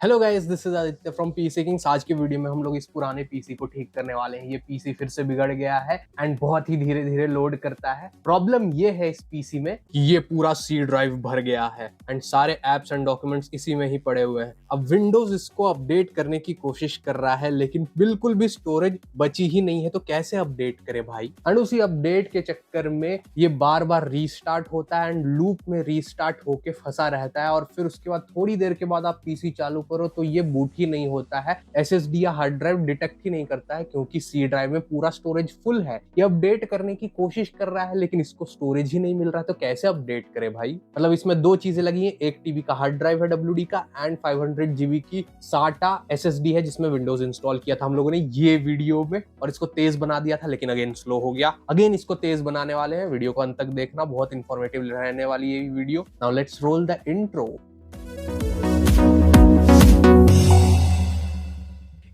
Hello guys, this is Aditya from PC Kings. आज की video में हम लोग इस पुराने पीसी को ठीक करने वाले हैं। ये पीसी फिर से बिगड़ गया है एंड बहुत ही धीरे धीरे लोड करता है। प्रॉब्लम ये है इस पीसी में कि ये पूरा सी ड्राइव भर गया है एंड सारे एप्स एंड डॉक्यूमेंट्स इसी में ही पड़े हुए हैं। अब विंडोज इसको अपडेट करने की कोशिश कर रहा है लेकिन बिल्कुल भी स्टोरेज बची ही नहीं है, तो कैसे अपडेट करे भाई। एंड उसी अपडेट के चक्कर में ये बार बार रीस्टार्ट होता है एंड लूप में रीस्टार्ट होके फंसा रहता है और फिर उसके बाद थोड़ी देर के बाद आप पीसी चालू करो तो ये बूट ही नहीं होता है। एसएसडी या हार्ड ड्राइव डिटेक्ट ही नहीं करता है क्योंकि सी ड्राइव में पूरा स्टोरेज फुल है। ये अपडेट करने की कोशिश कर रहा है लेकिन इसको स्टोरेज ही नहीं मिल रहा है, तो कैसे अपडेट करे भाई। मतलब इसमें दो चीजें लगी हैं, 1 TB का हार्ड ड्राइव है डब्ल्यूडी का एंड 500 GB की साटा एसएसडी है जिसमें विंडोज इंस्टॉल किया था हम लोगों ने ये वीडियो में, और इसको तेज बना दिया था लेकिन अगेन स्लो हो गया। अगेन इसको तेज बनाने वाले हैं। वीडियो को अंत तक देखना, बहुत इंफॉर्मेटिव रहने वाली ये video. Now let's roll the intro.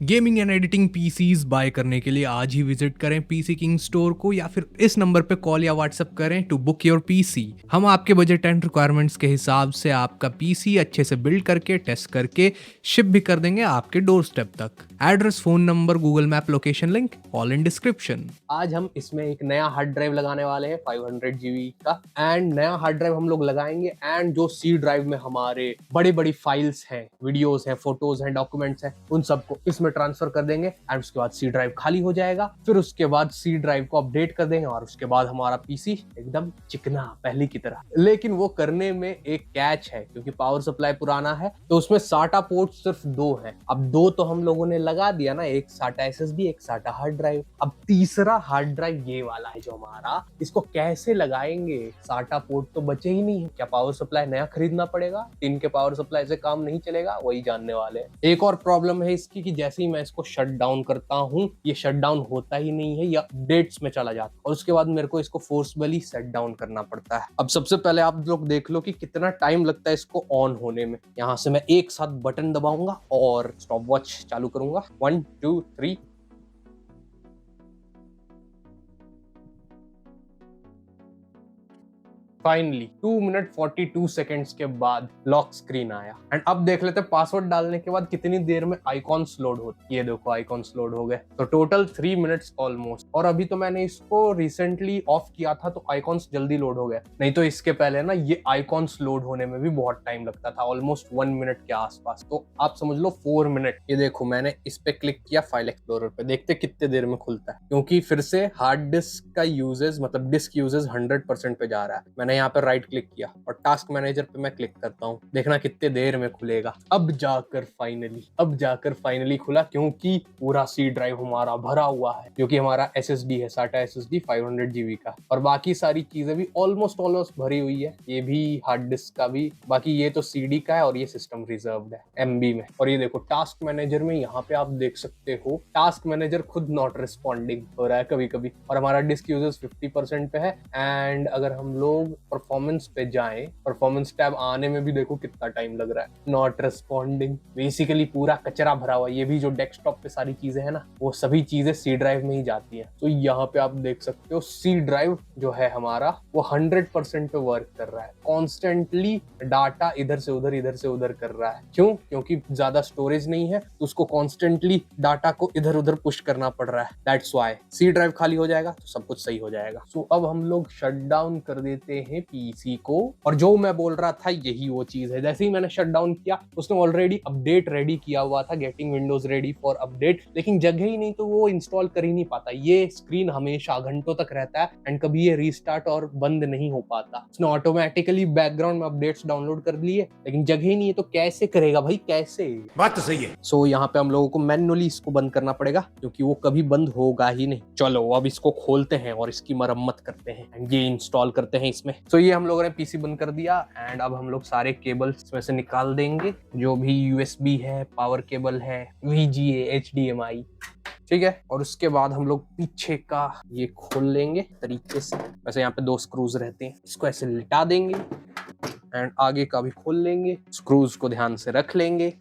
Gaming and editing PCs buy करने के लिए आज ही विजिट करें पीसी किंग स्टोर को या फिर इस नंबर पे कॉल या व्हाट्सएप करें टू बुक योर पीसी। हम आपके बजट एंड रिक्वायरमेंट्स के हिसाब से आपका पीसी अच्छे से बिल्ड करके टेस्ट करके शिप भी कर देंगे आपके डोर स्टेप तक। Address, phone number, Google map location link all in description. आज हम इसमें एक नया हार्ड ड्राइव लगाने वाले हैं 500 GB का, एंड नया हार्ड ड्राइव हम लोग लगाएंगे एंड जो सी ड्राइव में हमारे बड़ी बड़ी फाइल्स हैं, वीडियोस हैं, फोटोज हैं, डॉक्यूमेंट्स हैं, उन सबको इसमें ट्रांसफर कर देंगे एंड उसके बाद सी ड्राइव खाली हो जाएगा। फिर उसके बाद सी ड्राइव को अपडेट कर देंगे और उसके बाद हमारा पीसी एकदम चिकना पहले की तरह। लेकिन वो करने में एक कैच है क्योंकि पावर सप्लाई पुराना है तो उसमें साटा पोर्ट सिर्फ 2 हैं। अब 2 तो हम लोगों ने लगा दिया ना, एक साटा एसएसडी, एक साटा हार्ड ड्राइव। अब तीसरा हार्ड ड्राइव ये वाला है जो हमारा, इसको कैसे लगाएंगे। साटा पोर्ट तो बचे ही नहीं है, क्या पावर सप्लाई नया खरीदना पड़ेगा? 3 के पावर सप्लाई से काम नहीं चलेगा, वही जानने वाले हैं। एक और प्रॉब्लम है इसकी कि जैसे ही मैं इसको शट डाउन करता हूँ ये शट डाउन होता ही नहीं है या अपडेट्स में चला जाता है और उसके बाद मेरे को इसको फोर्सबली सेट डाउन करना पड़ता है। अब सबसे पहले आप लोग देख लो कि कितना टाइम लगता है इसको ऑन होने में। यहाँ से मैं एक साथ बटन दबाऊंगा और स्टॉप वॉच चालू करूंगा। 1 2 3। फाइनली 2 मिनट 42 सेकेंड्स के बाद लॉक स्क्रीन आया एंड अब देख लेते हैं पासवर्ड डालने के बाद कितनी देर में आइकॉन्स लोड होते। ये देखो आइकॉन्स लोड हो गए, तो टोटल 3 मिनट्स ऑलमोस्ट। और अभी तो मैंने इसको रिसेंटली ऑफ किया था तो आइकॉन्स जल्दी लोड हो गए, नहीं तो इसके पहले ना ये आइकॉन्स लोड होने में भी बहुत टाइम लगता था, ऑलमोस्ट 1 मिनट के आसपास। तो आप समझ लो 4 मिनट। ये देखो मैंने इस पे क्लिक किया फाइल एक्सप्लोरर पे, देखते कितने देर में खुलता है क्योंकि फिर से हार्ड डिस्क का यूजेज मतलब डिस्क यूजेज 100% पे जा रहा है। मैंने यहाँ पे राइट क्लिक किया और टास्क मैनेजर पे मैं क्लिक करता हूँ, देखना कितने देर में खुलेगा। अब जाकर फाइनली खुला क्योंकि पूरा सी ड्राइव हमारा भरा हुआ है, क्योंकि हमारा एसएसडी है साटा एसएसडी 500 GB का, और बाकी सारी चीजें भी ऑलमोस्ट भरी हुई है। ये भी हार्ड डिस्क का भी, बाकी ये तो सीडी का है और ये सिस्टम रिजर्व्ड है एमबी में। और ये देखो टास्क मैनेजर में यहाँ पे आप देख सकते हो टास्क मैनेजर खुद नॉट रिस्पॉन्डिंग हो रहा है कभी कभी, और हमारा डिस्क यूजेस 50% पे है। एंड अगर हम लोग परफॉर्मेंस पे जाएं, परफॉर्मेंस टैब आने में भी देखो कितना टाइम लग रहा है, नॉट रिस्पॉन्डिंग। बेसिकली पूरा कचरा भरा हुआ। ये भी जो डेस्कटॉप पे सारी चीजें है ना, वो सभी चीजें सी ड्राइव में ही जाती हैं। तो यहाँ पे आप देख सकते हो सी ड्राइव जो है हमारा वो 100% पे वर्क कर रहा है, कॉन्स्टेंटली डाटा इधर से उधर कर रहा है। क्यों? क्योंकि ज्यादा स्टोरेज नहीं है तो उसको कॉन्स्टेंटली डाटा को इधर उधर पुश करना पड़ रहा है। दैट्स व्हाई सी ड्राइव खाली हो जाएगा तो सब कुछ सही हो जाएगा। सो अब हम लोग शट डाउन कर देते हैं पीसी को, और जो मैं बोल रहा था यही वो चीज है। जैसे ही मैंने शट डाउन किया उसने ऑलरेडी अपडेट रेडी किया हुआ था, getting Windows ready for update, लेकिन जगह ही नहीं तो वो इंस्टॉल कर ही नहीं पाता। ये स्क्रीन हमेशा घंटों तक रहता है एंड कभी ये रीस्टार्ट और बंद नहीं हो पाता। उसने ऑटोमेटिकली बैकग्राउंड में अपडेट्स डाउनलोड कर लिए लेकिन जगह ही नहीं है, तो कैसे करेगा भाई, कैसे? बात तो सही है। सो यहाँ पे हम लोगों को मैन्युअली इसको बंद करना पड़ेगा क्योंकि वो कभी बंद होगा ही नहीं। चलो अब इसको खोलते हैं और इसकी मरम्मत करते हैं एंड ये इंस्टॉल करते हैं इसमें। सो ये हम लोगों ने पीसी बंद कर दिया एंड अब हम लोग सारे केबल्स इसमें से निकाल देंगे, जो भी यूएसबी है, पावर केबल है, वीजीए, एचडीएमआई, ठीक है। और उसके बाद हम लोग पीछे का ये खोल लेंगे तरीके से। वैसे यहाँ पे 2 स्क्रूज रहते हैं, इसको ऐसे लिटा देंगे एंड आगे का भी खोल लेंगे, स्क्रूज को ध्यान से रख लेंगे।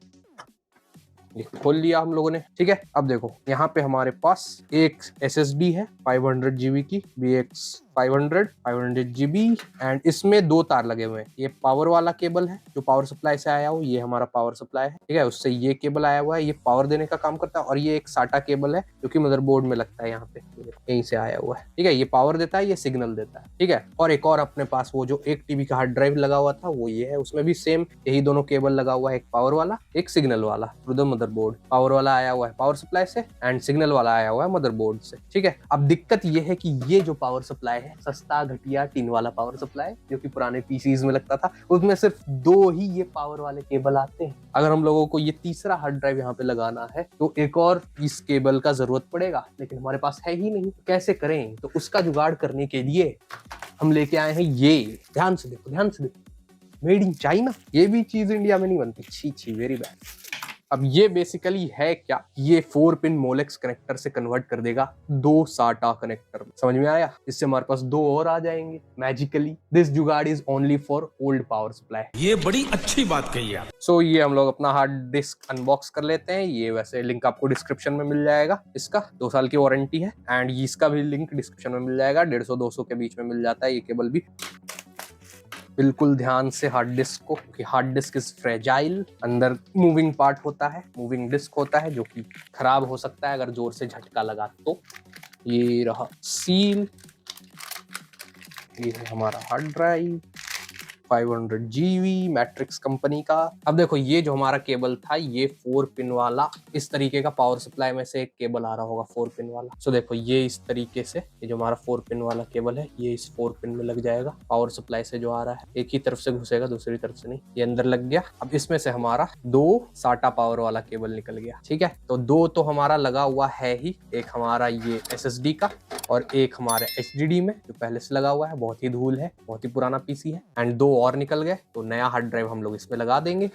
ये खोल लिया हम लोगों ने, ठीक है। अब देखो यहाँ पे हमारे पास एक एसएसडी है 500 GB की BX 500 GB एंड इसमें 2 तार लगे हुए हैं। ये पावर वाला केबल है जो पावर सप्लाई से आया हो, ये हमारा पावर सप्लाई है, ठीक है। उससे ये केबल आया हुआ है, ये पावर देने का काम करता है। और ये एक साटा केबल है जो कि मदरबोर्ड में लगता है, यहाँ पे यहीं से आया हुआ है, ठीक है। ये पावर देता है, ये सिग्नल देता है, ठीक है। और एक और अपने पास वो जो 1 TB का हार्ड ड्राइव लगा हुआ था वो ये है, उसमें भी सेम यही दोनों केबल लगा हुआ है, एक पावर वाला एक सिग्नल वाला थ्रू द मदरबोर्ड। पावर वाला आया हुआ है पावर सप्लाई से एंड सिग्नल वाला आया हुआ है मदरबोर्ड से, ठीक है। अब दिक्कत ये है कि ये जो पावर सप्लाई है सस्ता घटिया टिन वाला पावर सप्लाई जो कि पुराने पीसीज में लगता था, उसमें सिर्फ 2 ही ये पावर वाले केबल आते हैं। अगर हम लोगों को ये तीसरा हार्ड ड्राइव यहाँ पे लगाना है तो एक और इस केबल का जरूरत पड़ेगा, लेकिन हमारे पास है ही नहीं, कैसे करें। तो उसका जुगाड़ करने के लिए हम लेके आए हैं ये, ध्यान से देखो, ध्यान से देखो, मेड इन चाइना। ये भी चीज इंडिया में नहीं बनती, छी छी, वेरी बैड। अब ये बेसिकली है क्या, ये 4 पिन मोलेक्स कनेक्टर से कन्वर्ट कर देगा 2 साटा कनेक्टर। समझ में आया? इससे हमारे पास 2 और आ जाएंगे मैजिकली। दिस जुगाड़ is only for old power supply. ये बड़ी अच्छी बात कही आप। सो ये हम लोग अपना हार्ड डिस्क अनबॉक्स कर लेते हैं। ये वैसे लिंक आपको डिस्क्रिप्शन में मिल जाएगा, इसका 2 साल की वारंटी है एंड इसका भी लिंक डिस्क्रिप्शन में मिल जाएगा। 150-200 के बीच में मिल जाता है ये केबल भी। बिल्कुल ध्यान से हार्ड डिस्क को, कि हार्ड डिस्क इज फ्रेजाइल, अंदर मूविंग पार्ट होता है, मूविंग डिस्क होता है जो कि खराब हो सकता है अगर जोर से झटका लगा तो। ये रहा सील, ये है हमारा hard drive 500 GB matrix company का। अब देखो ये जो हमारा केबल था ये 4 पिन वाला, इस तरीके का पावर सप्लाई में से एक केबल आ रहा होगा 4 पिन वाला। सो देखो ये इस तरीके से, ये जो हमारा 4 पिन वाला केबल है ये इस 4 पिन में लग जाएगा पावर सप्लाई से जो आ रहा है। एक ही तरफ से घुसेगा, दूसरी तरफ से नहीं। ये अंदर लग गया। अब इसमें से हमारा 2 साटा पावर वाला केबल निकल गया, ठीक है। तो 2 तो हमारा लगा हुआ है ही, एक हमारा ये SSD का और एक हमारे HDD में जो पहले से लगा हुआ है, बहुत ही धूल है, बहुत ही पुराना पीसी है एंड 2 और निकल गए। तो नया हार्ड ड्राइव हम लोग इसमें लगा देंगे।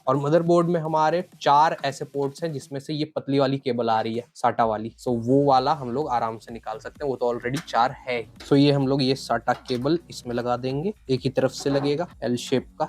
और मदरबोर्ड में हमारे 4 ऐसे पोर्ट्स हैं जिसमें से ये पतली वाली केबल आ रही है साटा वाली। सो वो वाला हम लोग आराम से निकाल सकते हैं, वो तो ऑलरेडी 4 है। सो ये हम लोग ये साटा केबल इसमें लगा देंगे, एक ही तरफ से लगेगा, L शेप का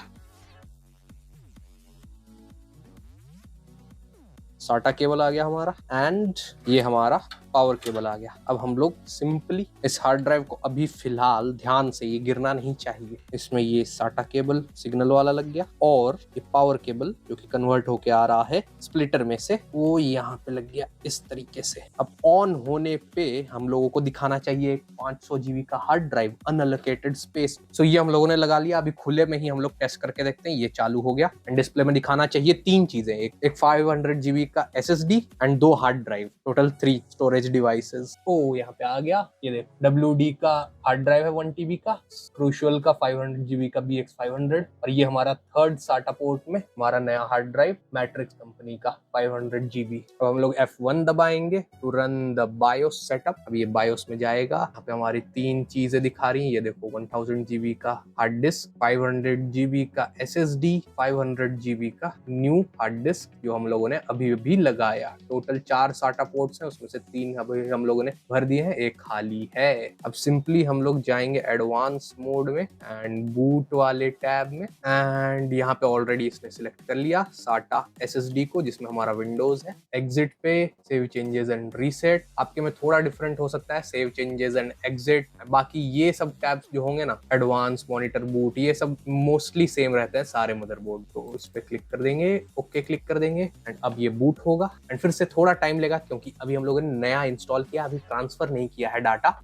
साटा केबल आ गया हमारा एंड ये हमारा पावर केबल आ गया। अब हम लोग सिंपली इस हार्ड ड्राइव को अभी फिलहाल ध्यान से, ये गिरना नहीं चाहिए, इसमें ये साटा केबल सिग्नल वाला लग गया और ये पावर केबल जो कि कन्वर्ट होके आ रहा है स्प्लिटर में से, वो यहाँ पे लग गया इस तरीके से। अब ऑन होने पे हम लोगों को दिखाना चाहिए 500 GB का हार्ड ड्राइव अनअलोकेटेड स्पेस। सो ये हम लोगों ने लगा लिया। अभी खुले में ही हम लोग टेस्ट करके देखते हैं। ये चालू हो गया एंड डिस्प्ले में दिखाना चाहिए 3 चीजें, एक 500 GB का SSD and 2 hard drive, total 3 storage devices. ओ यहाँ पे आ गया, ये देखो WD का हार्ड ड्राइव है 1 TB का, क्रूशियल का 500 GB का BX500 और ये हमारा 3rd साटा पोर्ट में हमारा नया हार्ड ड्राइव मैट्रिक्स कंपनी का 500 GB। अब हम लोग F1 दबाएंगे to run the BIOS setup. अब ये बायोस में जाएगा, यहाँ पे हमारी 3 चीजें दिखा रही हैं। ये देखो 1000 GB का हार्ड डिस्क, 500 GB का SSD, 500 GB का न्यू हार्ड डिस्क जो हम लोगों ने अभी लगाया। टोटल 4 साटा पोर्ट्स हैं, उसमें से 3 अभी हम लोगों ने भर दिए हैं, एक खाली है। अब सिंपली हम लोग जाएंगे एडवांस मोड में एंड बूट वाले टैब में एंड यहाँ पे ऑलरेडी इसने सिलेक्ट कर लिया साटा SSD को जिसमें हमारा विंडोज है। एग्जिट पे सेव चेंजेस एंड रीसेट, आपके में थोड़ा डिफरेंट हो सकता है, सेव चेंजेस एंड एग्जिट। बाकी ये सब टैब्स जो होंगे ना, एडवांस, मॉनिटर, बूट, ये सब मोस्टली सेम रहते हैं सारे मदरबोर्ड। तो इस पे क्लिक कर देंगे, ओके क्लिक कर देंगे एंड अब ये बूट होगा एंड फिर से थोड़ा टाइम लेगा क्योंकि अभी हम लोगों ने नया इंस्टॉल किया, अभी ट्रांसफर नहीं किया है डाटा।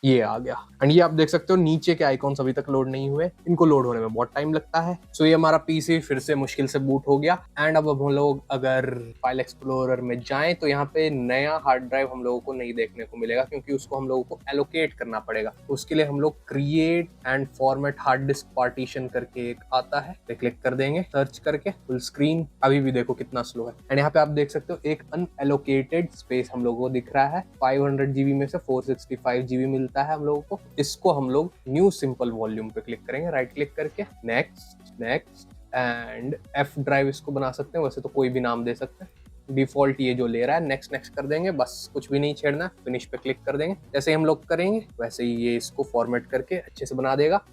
ये आ गया एंड ये आप देख सकते हो नीचे के आइकॉन्स अभी तक लोड नहीं हुए, इनको लोड होने में बहुत टाइम लगता है। सो ये हमारा पीसी फिर से मुश्किल से बूट हो गया एंड अब हम लोग अगर फाइल एक्सप्लोरर में जाएं तो यहाँ पे नया हार्ड ड्राइव हम लोगों को नहीं देखने को मिलेगा क्योंकि उसको हम लोगों को एलोकेट करना पड़ेगा। तो उसके लिए हम लोग create and format hard disk partition करके एक आता है, पे क्लिक कर देंगे, सर्च करके फुल स्क्रीन। अभी भी देखो कितना स्लो है एंड यहाँ पे आप देख सकते हो एक अनएलोकेटेड स्पेस हम लोगों को दिख रहा है। 500 GB में से 465 GB मिलता है हम लोगों को। इसको हम लोग न्यू सिंपल वॉल्यूम पे क्लिक करेंगे, राइट क्लिक करके next next and F drive इसको बना सकते हैं, वैसे तो कोई भी नाम दे सकते हैं, डिफॉल्ट ये जो ले रहा है। नेक्स्ट नेक्स्ट कर देंगे, बस कुछ भी नहीं छेड़ना, फिनिश पे क्लिक कर देंगे। जैसे ही हम लोग करेंगे वैसे ही ये इसको फॉर्मेट करके अच्छे से बना देगा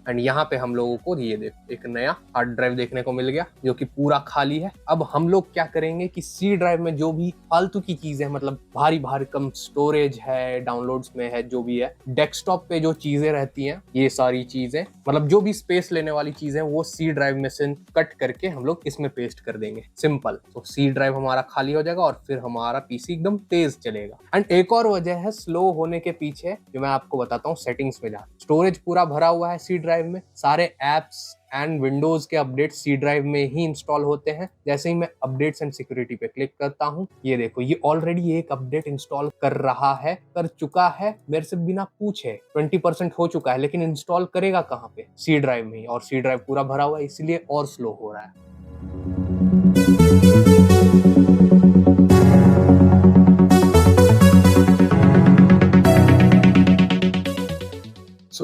एंड यहाँ पे हम लोगों को ये देखो एक नया हार्ड ड्राइव देखने को मिल गया जो कि पूरा खाली है। अब हम लोग क्या करेंगे कि सी ड्राइव में जो भी फालतू की चीजें मतलब भारी भारी कम स्टोरेज है, डाउनलोड्स में है, जो भी है, डेस्कटॉप पे जो चीजें रहती हैं, ये सारी चीजें मतलब जो भी स्पेस लेने वाली चीजें वो सी ड्राइव में से कट करके हम लोग इसमें पेस्ट कर देंगे। सिंपल। तो सी ड्राइव हमारा खाली हो जाएगा और फिर हमारा पीसी एकदम तेज चलेगा। एंड एक और वजह है स्लो होने के पीछे जो मैं आपको बताता हूँ, सेटिंग्स में जा। स्टोरेज पूरा भरा हुआ है सी ड्राइव में, सारे एप्स एंड विंडोज के अपडेट सी ड्राइव में ही इंस्टॉल होते हैं। जैसे ही मैं अपडेट्स एंड सिक्योरिटी पे क्लिक करता हूँ, ये देखो ये ऑलरेडी एक अपडेट इंस्टॉल कर चुका है मेरे से बिना पूछे। 20% हो चुका है, लेकिन इंस्टॉल करेगा कहाँ पे? सी ड्राइव में ही, और सी ड्राइव पूरा भरा हुआ है इसलिए और स्लो हो रहा है।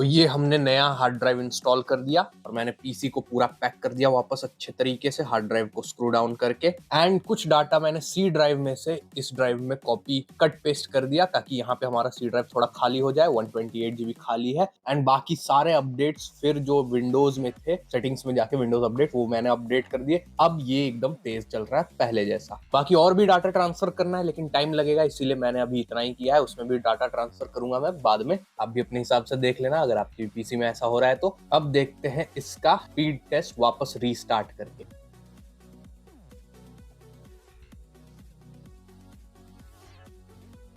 ये हमने नया हार्ड ड्राइव इंस्टॉल कर दिया और मैंने पीसी को पूरा पैक कर दिया वापस अच्छे तरीके से, हार्ड ड्राइव को स्क्रू डाउन करके। एंड कुछ डाटा मैंने सी ड्राइव में से इस ड्राइव में कॉपी कट पेस्ट कर दिया ताकि यहाँ पे हमारा सी ड्राइव थोड़ा खाली हो जाए। 128 GB खाली है। एंड बाकी सारे अपडेट्स फिर जो विंडोज में थे, सेटिंग्स में जाके विंडोज अपडेट, वो मैंने अपडेट कर दिए। अब ये एकदम तेज चल रहा है पहले जैसा। बाकी और भी डाटा ट्रांसफर करना है लेकिन टाइम लगेगा, इसीलिए मैंने अभी इतना ही किया है। उसमें भी डाटा ट्रांसफर करूंगा मैं बाद में, आप भी अपने हिसाब से देख लेना अगर आपकी पीसी में ऐसा हो रहा है तो। अब देखते हैं इसका स्पीड टेस्ट वापस रीस्टार्ट करके।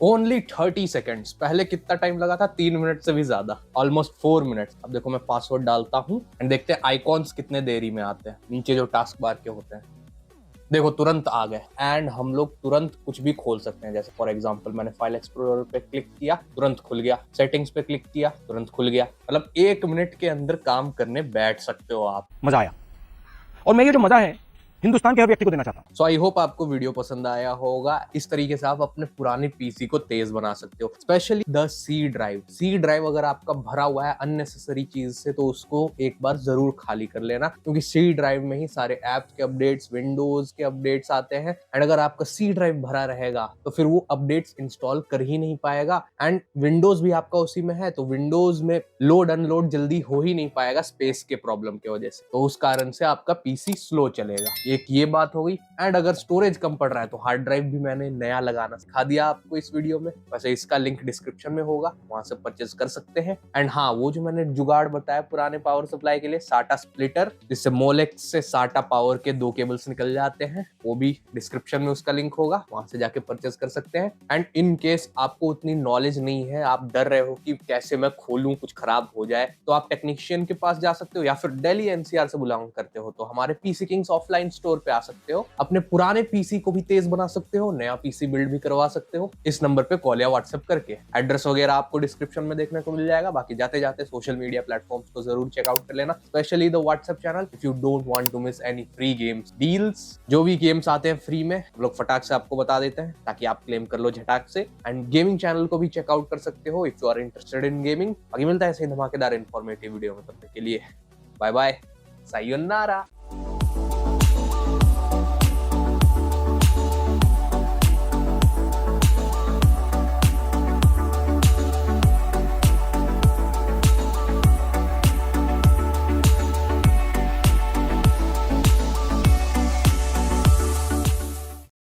Only 30 seconds. पहले कितना टाइम लगा था? 3 मिनट से भी ज्यादा, ऑलमोस्ट 4 मिनट्स। अब देखो मैं पासवर्ड डालता हूं एंड देखते हैं आइकॉन्स कितने देरी में आते हैं नीचे जो टास्क बार के होते हैं। देखो तुरंत आ गए एंड हम लोग तुरंत कुछ भी खोल सकते हैं। जैसे फॉर एग्जांपल मैंने फाइल एक्सप्लोरर पे क्लिक किया, तुरंत खुल गया। सेटिंग्स पे क्लिक किया, तुरंत खुल गया। मतलब 1 मिनट के अंदर काम करने बैठ सकते हो आप। मजा आया, और मैं ये जो मजा है हिंदुस्तान के हर व्यक्ति को देना चाहता हूं। सो आई होप आपको वीडियो पसंद आया होगा। इस तरीके से आप अपने पुराने पीसी को तेज बना सकते हो, specially the C drive. C drive अगर आपका भरा हुआ है अननेसेसरी चीज से तो उसको एक बार जरूर खाली कर लेना, क्योंकि सी ड्राइव में ही सारे ऐप्स के अपडेट्स, विंडोज के अपडेट्स आते हैं। एंड अगर आपका सी ड्राइव भरा रहेगा तो फिर वो अपडेट्स इंस्टॉल कर ही नहीं पाएगा। एंड विंडोज भी आपका उसी में है तो विंडोज में लोड अनलोड जल्दी हो ही नहीं पाएगा स्पेस के प्रॉब्लम की वजह से। तो उस कारण से आपका पीसी स्लो चलेगा। एक ये बात हो गई। एंड अगर स्टोरेज कम पड़ रहा है तो हार्ड ड्राइव भी मैंने नया लगाना सिखा दिया आपको इस वीडियो में। वैसे इसका लिंक डिस्क्रिप्शन में होगा, वहां से परचेज कर सकते हैं। एंड हाँ, वो जो मैंने जुगाड़ बताया पुराने पावर सप्लाई के लिए, साटा स्प्लिटर, जिससे मोलेक्स से साटा पावर के 2 केबल्स निकल जाते हैं, वो भी डिस्क्रिप्शन में उसका लिंक होगा, वहां से जाके परचेज कर सकते हैं। एंड इन केस आपको उतनी नॉलेज नहीं है, आप डर रहे हो कि कैसे मैं खोलूं कुछ खराब हो जाए, तो आप टेक्नीशियन के पास जा सकते हो या फिर दिल्ली एनसीआर से बिलोंग करते हो तो हमारे पीसी किंग्स ऑफलाइन स्टोर पे आ सकते हो। अपने पुराने पीसी को भी तेज बना सकते हो, नया पीसी बिल्ड भी करवा सकते हो इस नंबर पे कॉल या व्हाट्सएप करके। एड्रेस वगैरह आपको डिस्क्रिप्शन में देखने को मिल जाएगा। बाकी जाते जाते सोशल मीडिया प्लेटफॉर्म्स को जरूर चेकआउट कर लेना, specially the WhatsApp channel, if you don't want to miss any free games deals. जो भी गेम्स आते हैं फ्री में हम लोग फटाक से आपको बता देते हैं ताकि आप क्लेम कर लो झटाक से। एंड गेमिंग चैनल को भी चेकआउट कर सकते हो if you are interested in gaming. बाकी मिलता है ऐसे ही धमाकेदार इंफॉर्मेटिव वीडियो में, तब तक के लिए बाय बाय, सायोनारा।